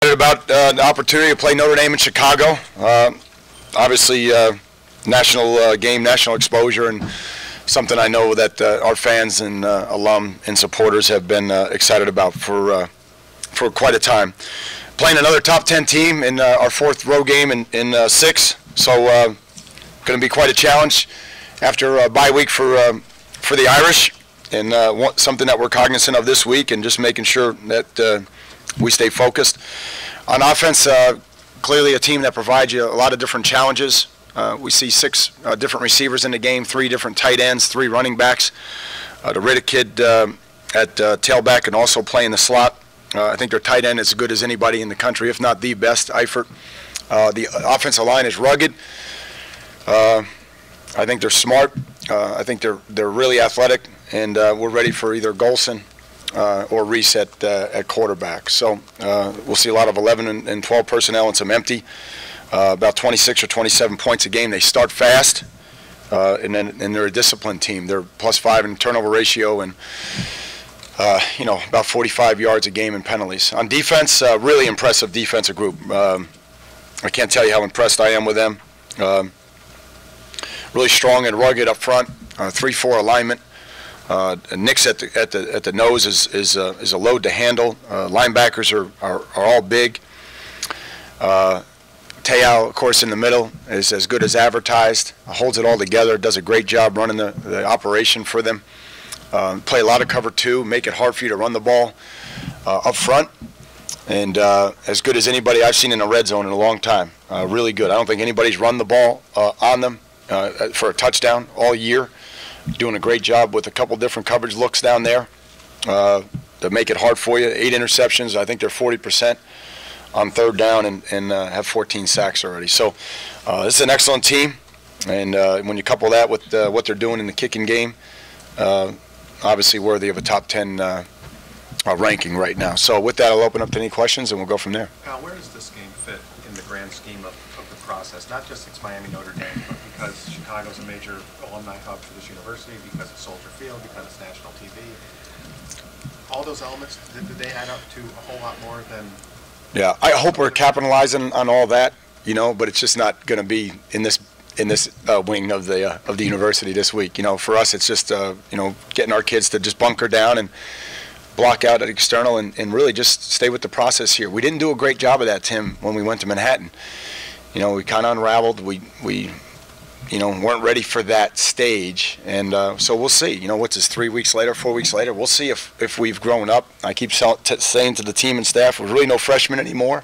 excited about the opportunity to play Notre Dame in Chicago. Obviously, national game, national exposure, and something I know that our fans and alum and supporters have been excited about for quite a time. Playing another top 10 team in our fourth road game in 6, so going to be quite a challenge after a bye week for the Irish, and something that we're cognizant of this week, and just making sure that we stay focused. On offense, clearly a team that provides you a lot of different challenges. We see 6 different receivers in the game, 3 different tight ends, 3 running backs. The Riddick kid at tailback and also playing the slot. I think their tight end is as good as anybody in the country, if not the best, Eifert. The offensive line is rugged. I think they're smart. I think they're really athletic, and we're ready for either Golson or Reese at quarterback. So we'll see a lot of 11 and 12 personnel and some empty. About 26 or 27 points a game. They start fast, and they're a disciplined team. They're +5 in turnover ratio, and about 45 yards a game in penalties. On defense, really impressive defensive group. I can't tell you how impressed I am with them. Really strong and rugged up front. 3-4 alignment. Nick's at the nose is a load to handle. Linebackers are all big. Te'o, of course, in the middle is as good as advertised. Holds it all together. Does a great job running the operation for them. Play a lot of cover 2. Make it hard for you to run the ball up front. And as good as anybody I've seen in the red zone in a long time. Really good. I don't think anybody's run the ball on them for a touchdown all year. Doing a great job with a couple different coverage looks down there to make it hard for you. 8 interceptions. I think they're 40% on 3rd down and have 14 sacks already. So this is an excellent team. And when you couple that with what they're doing in the kicking game, obviously worthy of a top 10 ranking right now. So with that, I'll open up to any questions, and we'll go from there. Al, where does this game fit in the grand scheme of the process? Not just it's Miami, Notre Dame, but because Chicago's a major alumni hub for this university, because it's Soldier Field, because it's national TV. All those elements, did they add up to a whole lot more than... Yeah, I hope we're capitalizing on all that, but it's just not going to be in this wing of the university this week. For us, it's just getting our kids to just bunker down and block out at external and really just stay with the process here. We didn't do a great job of that, Tim, when we went to Manhattan. We kind of unraveled. We weren't ready for that stage, and so we'll see. What's this, 3 weeks later, 4 weeks later? We'll see if we've grown up. I keep saying to the team and staff, we're really no freshmen anymore.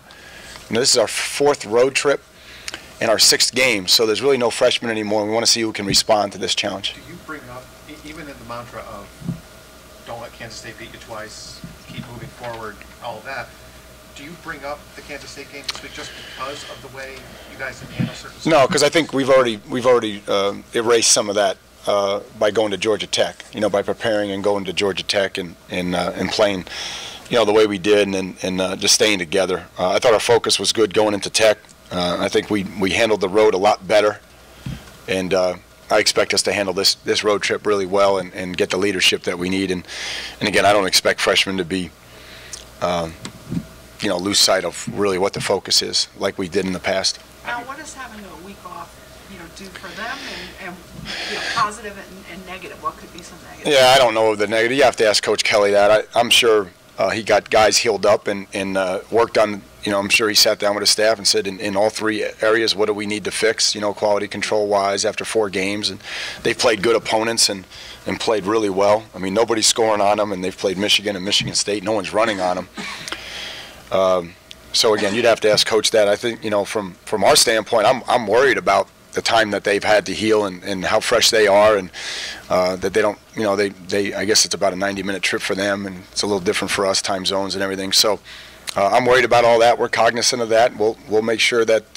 This is our 4th road trip and our 6th game, so there's really no freshmen anymore. We want to see who can respond to this challenge. Do you bring up, even in the mantra of don't let Kansas State beat you twice, keep moving forward, all of that, do you bring up the Kansas State game this week just because of the way you guys have handled certain stuff? No, because I think we've already erased some of that by going to Georgia Tech. By preparing and going to Georgia Tech and playing, the way we did and just staying together. I thought our focus was good going into Tech. I think we handled the road a lot better, and I expect us to handle this road trip really well and get the leadership that we need. And again, I don't expect freshmen to be lose sight of really what the focus is like we did in the past. Now, what does having a week off, do for them, and positive and negative? What could be some negative? Yeah, I don't know the negative. You have to ask Coach Kelly that. I'm sure he got guys healed up and worked on. I'm sure he sat down with his staff and said, in all 3 areas, what do we need to fix? Quality control wise after 4 games, and they've played good opponents and played really well. I mean, nobody's scoring on them, and they've played Michigan and Michigan State. No one's running on them. So again, you'd have to ask Coach that. I think from our standpoint, I'm worried about the time that they've had to heal and how fresh they are, and that they don't. I guess it's about a 90-minute trip for them, and it's a little different for us, time zones and everything. So I'm worried about all that. We're cognizant of that. We'll make sure that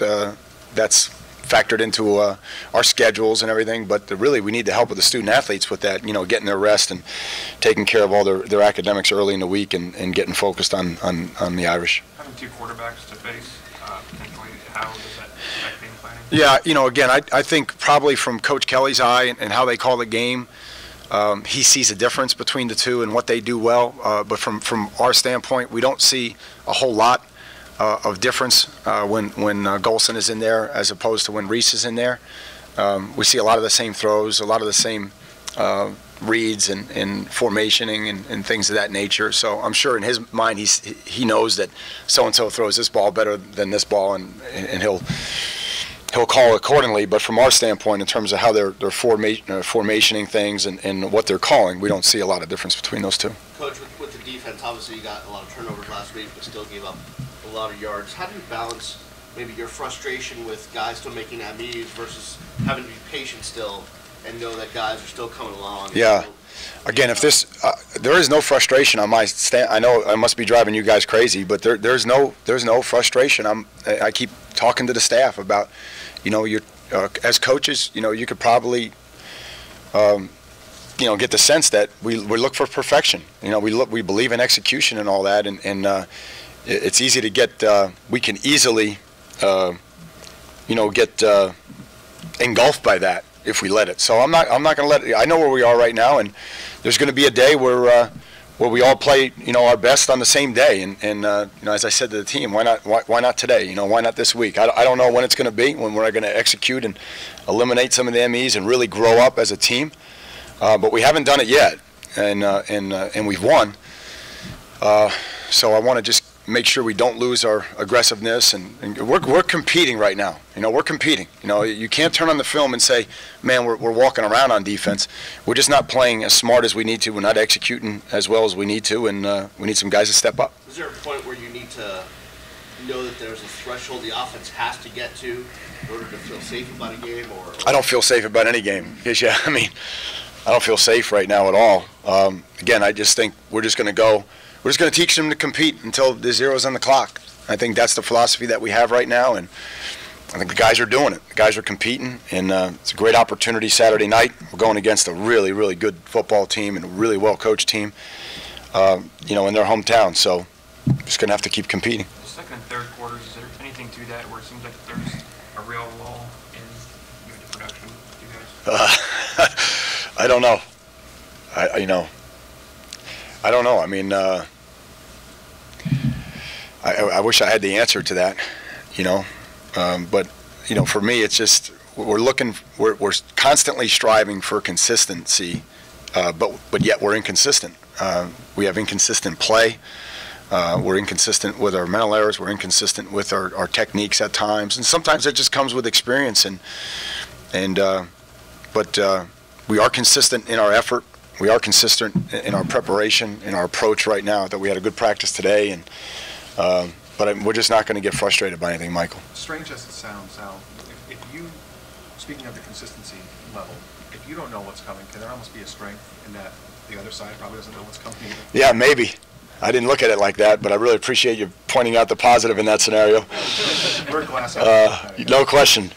that's factored into our schedules and everything. But really, we need the help of the student athletes with that. Getting their rest and taking care of all their academics early in the week and getting focused on the Irish. Having 2 quarterbacks to face, potentially, how does that affect game planning? Yeah, again, I think probably from Coach Kelly's eye and how they call the game, he sees a difference between the 2 and what they do well. But from our standpoint, we don't see a whole lot. of difference when Golson is in there as opposed to when Reese is in there. We see a lot of the same throws, a lot of the same reads and formationing and things of that nature. So I'm sure in his mind he knows that so-and-so throws this ball better than this ball, and he'll call accordingly. But from our standpoint, in terms of how they're formationing things and what they're calling, we don't see a lot of difference between those two. Coach, with the defense, obviously you got a lot of turnovers last week, but still gave up a lot of yards. How do you balance maybe your frustration with guys still making MEs versus having to be patient still and know that guys are still coming along? Yeah. Again, if this, there is no frustration on my stand. I know I must be driving you guys crazy, but there's no frustration. I keep talking to the staff about, you're as coaches, you could probably, get the sense that we look for perfection. We believe in execution and all that, and it's easy to get. We can easily, get engulfed by that if we let it. So I'm not going to let it. I know where we are right now, and there's going to be a day where we all play, our best on the same day. And as I said to the team, why not today? Why not this week? I don't know when it's going to be, when we're going to execute and eliminate some of the MEs and really grow up as a team. But we haven't done it yet, and we've won. So I want to just make sure we don't lose our aggressiveness, and we're competing right now. We're competing. You can't turn on the film and say, man, we're walking around on defense. We're just not playing as smart as we need to. We're not executing as well as we need to, and we need some guys to step up. Is there a point where you need to know that there's a threshold the offense has to get to in order to feel safe about a game? Or I don't feel safe about any game. Because, I don't feel safe right now at all. Again, I just think we're just going to go. We're just going to teach them to compete until the zero's on the clock. I think that's the philosophy that we have right now, and I think the guys are doing it. The guys are competing, and it's a great opportunity Saturday night. We're going against a really, really good football team and a really well-coached team, in their hometown. So just going to have to keep competing. The second and third quarters, is there anything to that where it seems like there's a real lull in the production, you guys? I don't know. I don't know. I wish I had the answer to that, but for me, it's just we're constantly striving for consistency, but yet we're inconsistent. We have inconsistent play. We're inconsistent with our mental errors. We're inconsistent with our techniques at times, and sometimes it just comes with experience. But we are consistent in our effort. We are consistent in our preparation, in our approach right now. That we had a good practice today, but we're just not going to get frustrated by anything, Michael. Strange as it sounds, Al, if you, speaking of the consistency level, if you don't know what's coming, can there almost be a strength in that the other side probably doesn't know what's coming either? Yeah, maybe. I didn't look at it like that, but I really appreciate you pointing out the positive in that scenario. We're glass no question.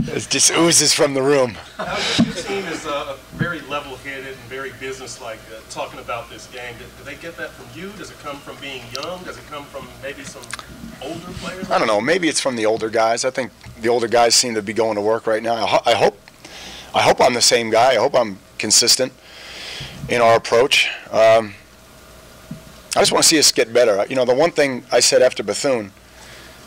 It just oozes from the room. Your team is very level-headed and very business-like, talking about this game. Do they get that from you? Does it come from being young? Does it come from maybe some older players? I don't know. Maybe it's from the older guys. I think the older guys seem to be going to work right now. I hope I'm the same guy. I hope I'm consistent in our approach. I just want to see us get better. The one thing I said after Bethune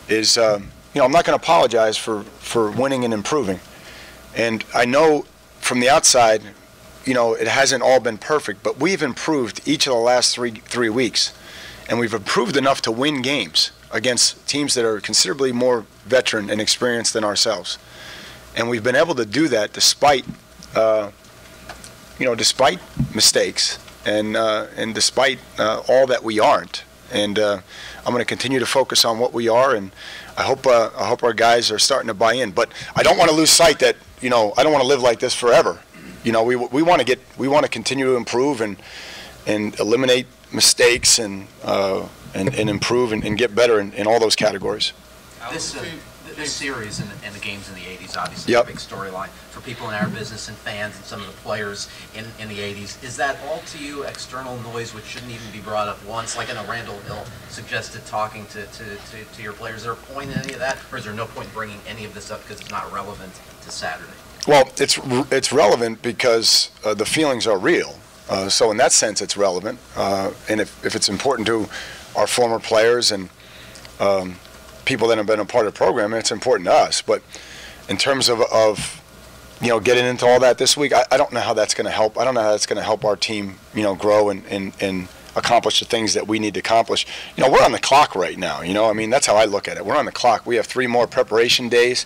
is, I'm not going to apologize for winning and improving. And I know from the outside, it hasn't all been perfect, but we've improved each of the last three weeks. And we've improved enough to win games against teams that are considerably more veteran and experienced than ourselves. And we've been able to do that despite, despite mistakes and despite all that we aren't. And I'm going to continue to focus on what we are, and I hope our guys are starting to buy in. But I don't want to lose sight that I don't want to live like this forever. We want to continue to improve and eliminate mistakes and improve and get better in all those categories. This series and the games in the 80s, obviously, a big storyline for people in our business and fans and some of the players in the 80s. Is that all to you external noise which shouldn't even be brought up once? Like Randall Hill suggested talking to your players. Is there a point in any of that, or is there no point in bringing any of this up because it's not relevant to Saturday? Well, it's relevant because the feelings are real. So in that sense, it's relevant. And if it's important to our former players and people that have been a part of the program, it's important to us. But in terms of getting into all that this week, I don't know how that's going to help. I don't know how that's going to help our team, grow and accomplish the things that we need to accomplish. We're on the clock right now. I mean, that's how I look at it. We're on the clock. We have 3 more preparation days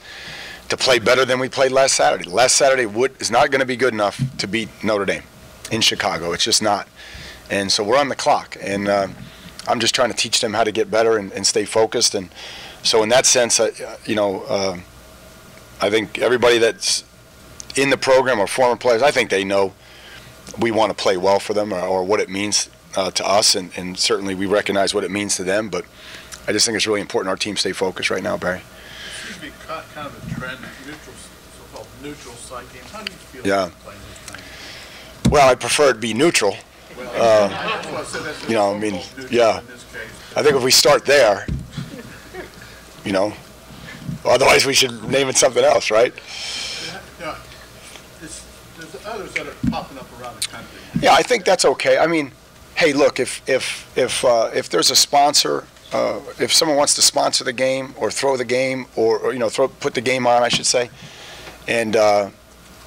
to play better than we played last Saturday. Last Saturday is not going to be good enough to beat Notre Dame in Chicago. It's just not. And so we're on the clock. And I'm just trying to teach them how to get better and stay focused. And so in that sense, I think everybody that's in the program or former players, I think they know we want to play well for them or what it means to us, and certainly we recognize what it means to them, but I just think it's really important our team stay focused right now, Barry. It seems to be kind of a trend, so-called neutral site games. How do you feel Yeah. about playing those things? Well, I prefer it be neutral. Yeah. I think if we start there, otherwise we should name it something else, right? There's others that are popping up around the country. Yeah, I think that's okay. I mean, hey, look, if there's a sponsor, if someone wants to sponsor the game or throw the game or put the game on, I should say, and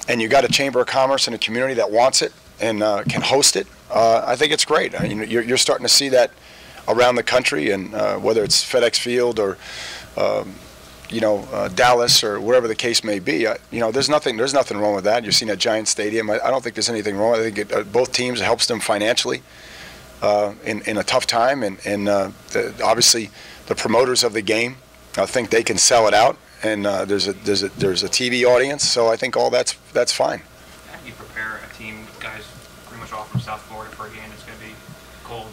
you got a Chamber of Commerce and a community that wants it and can host it, I think it's great. I mean, you're starting to see that around the country, and whether it's FedEx Field or Dallas or wherever the case may be, there's nothing wrong with that. You're seeing at Giant Stadium. I don't think there's anything wrong. I think both teams, it helps them financially in a tough time, and obviously the promoters of the game, I think they can sell it out, and there's a TV audience, so I think all that's fine. How do you prepare a team, guys pretty much all from South Florida, for a game that's going to be cold?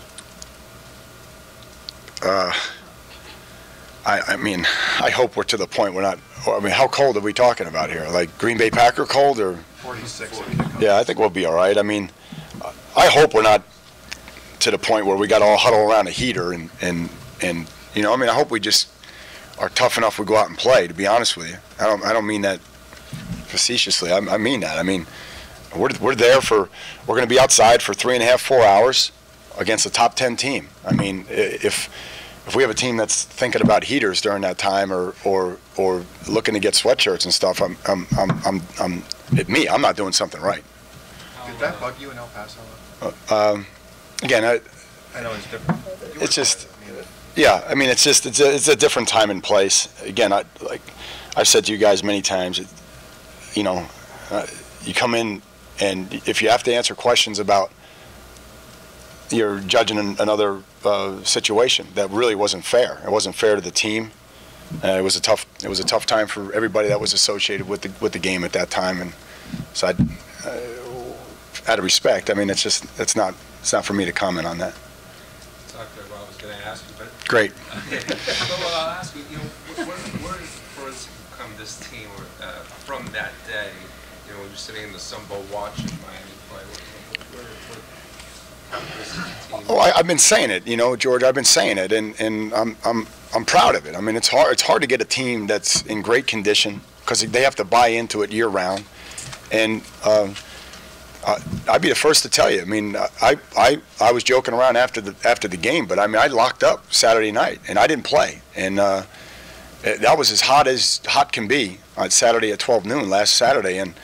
I mean, I hope we're to the point we're not. I mean, how cold are we talking about here? Like Green Bay Packer cold or? 46. Yeah, I think we'll be all right. I mean, I hope we're not to the point where we got all huddle around a heater and I mean, I hope we just are tough enough we go out and play. To be honest with you, I don't mean that facetiously. I mean that. I mean, we're there for. We're going to be outside for 3.5, 4 hours against a top 10 team. I mean, if we have a team that's thinking about heaters during that time or looking to get sweatshirts and stuff, I'm not doing something right. Did that bug you in El Paso? Again, I know it's different. It's just, yeah. I mean, it's a different time and place. Again, I've said to you guys many times, you come in and if you have to answer questions about you're judging another situation that really wasn't fair. It wasn't fair to the team. It was a tough time for everybody that was associated with the game at that time, and so out of respect, I mean, it's not for me to comment on that. Exactly what I was going to ask you, but great. Well, I'll ask you, where does, for instance, come this team from that day? When you're sitting in the Sun Bowl watching Miami play, Oh, I've been saying it, George. I've been saying it, and I'm proud of it. I mean, it's hard to get a team that's in great condition because they have to buy into it year round. And I'd be the first to tell you. I mean, I was joking around after the game, but I mean, I locked up Saturday night and I didn't play, and that was as hot can be on Saturday at 12 noon last Saturday, and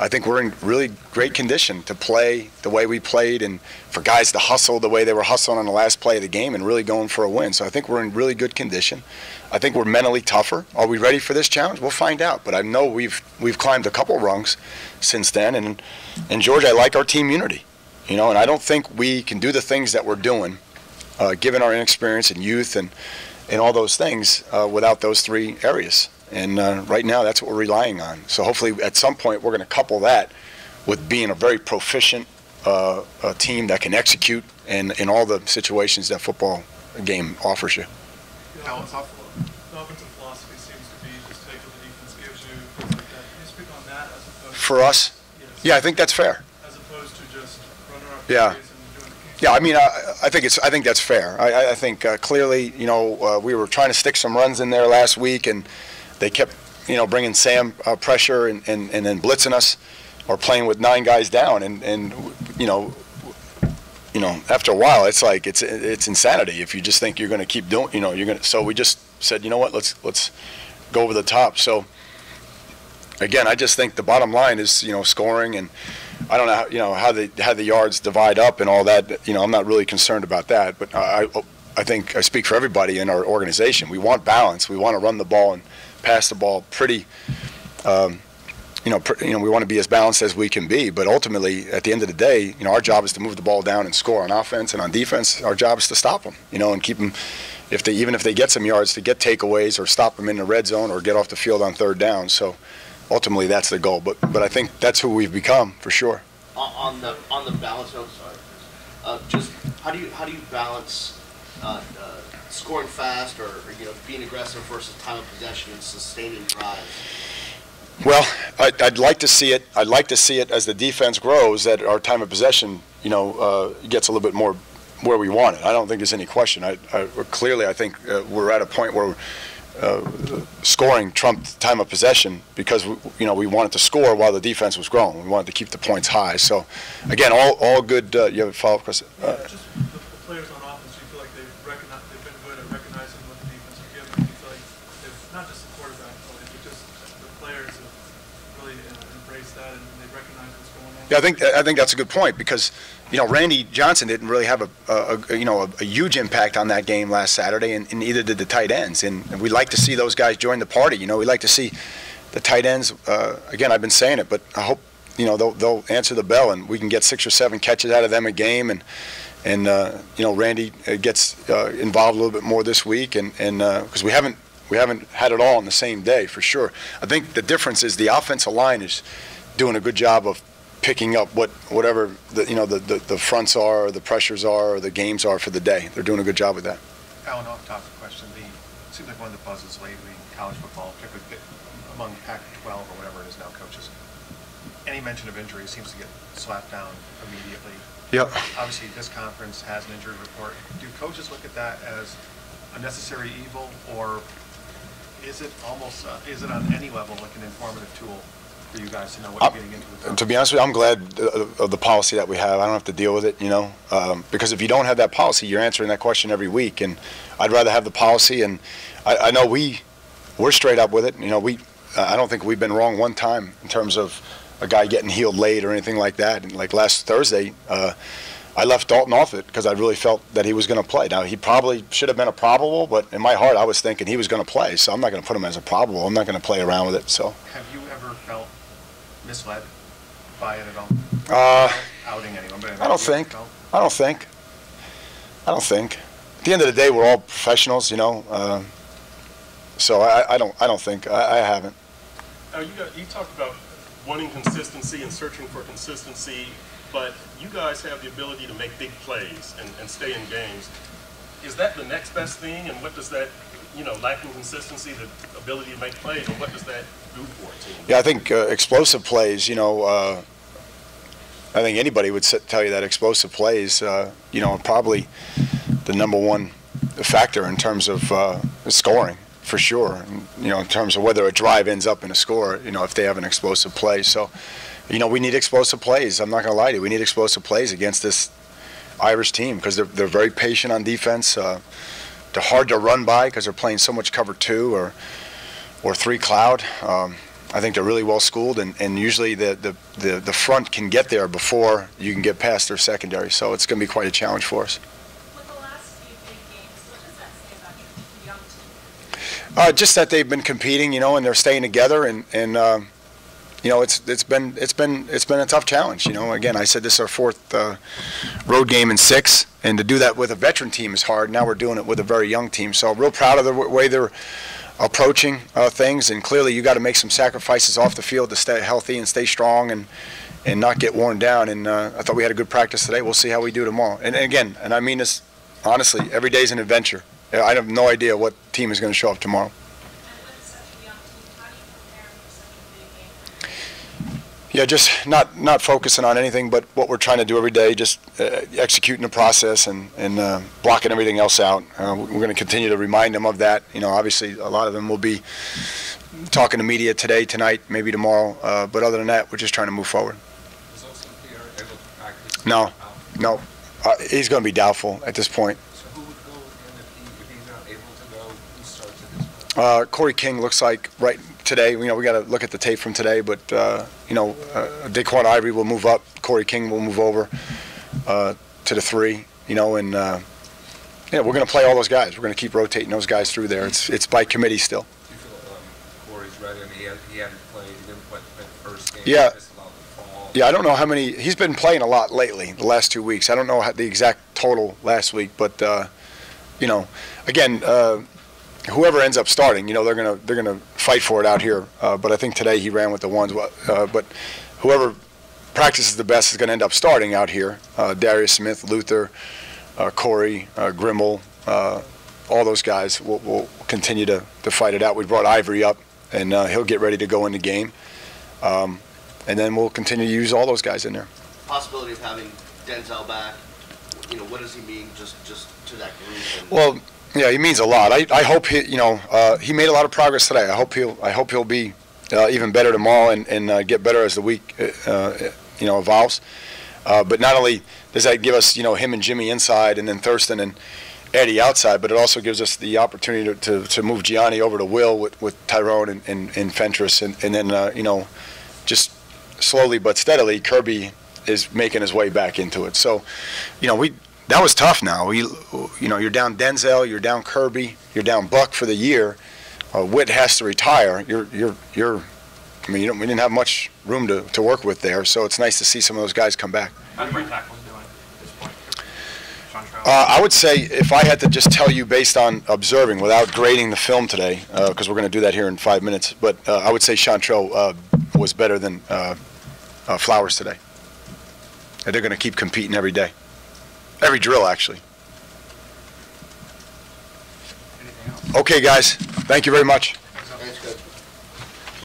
I think we're in really great condition to play the way we played and for guys to hustle the way they were hustling on the last play of the game and really going for a win. So I think we're in really good condition. I think we're mentally tougher. Are we ready for this challenge? We'll find out. But I know we've climbed a couple rungs since then. And George, I like our team unity. And I don't think we can do the things that we're doing, given our inexperience and youth and all those things, without those 3 areas. And right now, that's what we're relying on. So hopefully, at some point, we're going to couple that with being a very proficient team that can execute in all the situations that football game offers you. The offensive philosophy seems to be just take what the defense gives you, things like that. Can you speak on that as opposed For us? Yes. Yeah, I think that's fair. As opposed to just running our Yeah. plays and doing the Yeah, I mean, I think that's fair. I think clearly, we were trying to stick some runs in there last week, and they kept, bringing Sam pressure and then blitzing us or playing with 9 guys down. And after a while, it's like it's insanity if you just think you're going to keep doing, you're going to. So we just said, you know what, let's go over the top. So again, I just think the bottom line is, scoring, and I don't know, how the yards divide up and all that. I'm not really concerned about that, but I think I speak for everybody in our organization. We want balance. We want to run the ball and pass the ball pretty. We want to be as balanced as we can be, but ultimately, at the end of the day, our job is to move the ball down and score on offense, and on defense, our job is to stop them, and keep them, even if they get some yards, to get takeaways or stop them in the red zone or get off the field on third down. So ultimately, that's the goal. But I think that's who we've become for sure. On the balance note, just how do you balance scoring fast or being aggressive versus time of possession and sustaining drives? Well, I'd like to see it. I'd like to see it as the defense grows, that our time of possession, gets a little bit more where we want it. I don't think there's any question. Clearly, I think we're at a point where scoring trumped time of possession because we wanted to score while the defense was growing. We wanted to keep the points high. So, again, all good. You have a follow-up question? Just the players on offense. You feel like they've been good at recognizing what the defense are giving. You feel like they've, not just the quarterback, but just the players have really embraced that and they recognize what's going on. Yeah, I think that's a good point because Randy Johnson didn't really have a huge impact on that game last Saturday, and neither did the tight ends. And we like to see those guys join the party. We like to see the tight ends. Again, I've been saying it, but I hope they'll answer the bell and we can get 6 or 7 catches out of them a game, and Randy gets involved a little bit more this week, and because we haven't had it all on the same day for sure. I think the difference is the offensive line is doing a good job of picking up whatever the fronts are, or the pressures are, or the games are for the day. They're doing a good job with that. Alan, off-topic question. It seems like one of the buzzes lately in college football, particularly among Pac-12 or whatever it is now, coaches, any mention of injury seems to get slapped down immediately. Yep. Obviously, this conference has an injury report. Do coaches look at that as a necessary evil, or is it almost, is it on any level like an informative tool for you guys to know what you're getting into? To be honest with you, I'm glad of the policy that we have. I don't have to deal with it, because if you don't have that policy, you're answering that question every week, and I'd rather have the policy. And I know we're straight up with it. I don't think we've been wrong one time in terms of a guy getting healed late or anything like that. And like last Thursday, I left Dalton off it because I really felt that he was going to play. Now, he probably should have been a probable, but in my heart, I was thinking he was going to play, so I'm not going to put him as a probable. I'm not going to play around with it. So. Have you ever felt misled by it at all? Outing anyone, but I don't think. At the end of the day, we're all professionals, so I don't think. I haven't. Now, you talked about wanting consistency and searching for consistency, but you guys have the ability to make big plays and stay in games. Is that the next best thing, and what does that, lacking consistency, the ability to make plays, and what does that do for a team? Yeah, I think explosive plays, I think anybody would tell you that explosive plays, are probably the number one factor in terms of scoring, for sure. In terms of whether a drive ends up in a score, if they have an explosive play. So, we need explosive plays. I'm not going to lie to you. We need explosive plays against this Irish team because they're very patient on defense. They're hard to run by because they're playing so much cover 2 or 3 cloud. I think they're really well schooled, and usually the front can get there before you can get past their secondary. So it's going to be quite a challenge for us. With the last few big games, what does that say about your young team? Just that they've been competing, and they're staying together, and it's been a tough challenge. Again, I said this is our 4th road game in 6, and to do that with a veteran team is hard. Now we're doing it with a very young team, so I'm real proud of the way they're approaching things. And clearly, you got to make some sacrifices off the field to stay healthy and stay strong and not get worn down. And I thought we had a good practice today. We'll see how we do tomorrow. And again, and I mean this honestly, every day is an adventure. I have no idea what team is going to show up tomorrow. Yeah, just not focusing on anything but what we're trying to do every day, just executing the process and blocking everything else out. We're going to continue to remind them of that. Obviously a lot of them will be talking to media today, tonight, maybe tomorrow. But other than that, we're just trying to move forward. Was also Pierre able to practice? No. He's going to be doubtful at this point. So who would go again if he's not able to go? Who starts at this point? Corey King looks like right today. We got to look at the tape from today, but Daquan Ivory will move up. Corey King will move over to the 3. And we're going to play all those guys. We're going to keep rotating those guys through there. It's by committee still. Do you feel Corey's ready? I mean, he hadn't played. He didn't play the first game. Yeah. He missed a lot of the fall. Yeah, I don't know how many. He's been playing a lot lately, the last 2 weeks. I don't know the exact total last week, but again, whoever ends up starting, they're gonna fight for it out here. But I think today he ran with the ones. But whoever practices the best is going to end up starting out here. Darius Smith, Luther, Corey, Grimmel, all those guys will continue to fight it out. We brought Ivory up, and he'll get ready to go in the game. And then we'll continue to use all those guys in there. Possibility of having Denzel back, what does he mean just to that group? Well, yeah, he means a lot. I hope he made a lot of progress today. I hope he'll be even better tomorrow and get better as the week evolves. But not only does that give us him and Jimmy inside, and then Thurston and Eddie outside, but it also gives us the opportunity to move Gianni over to Will with Tyrone and Fentress, and then just slowly but steadily Kirby is making his way back into it. So that was tough. Now you're down Denzel, you're down Kirby, you're down Buck for the year. Witt has to retire. We didn't have much room to work with there, so it's nice to see some of those guys come back. How's right tackles doing at this point? Chantrell? I would say if I had to just tell you based on observing without grading the film today, because we're going to do that here in 5 minutes, but I would say Chantrell was better than Flowers today. And they're going to keep competing every day. Every drill, actually. Anything else? Okay, guys. Thank you very much.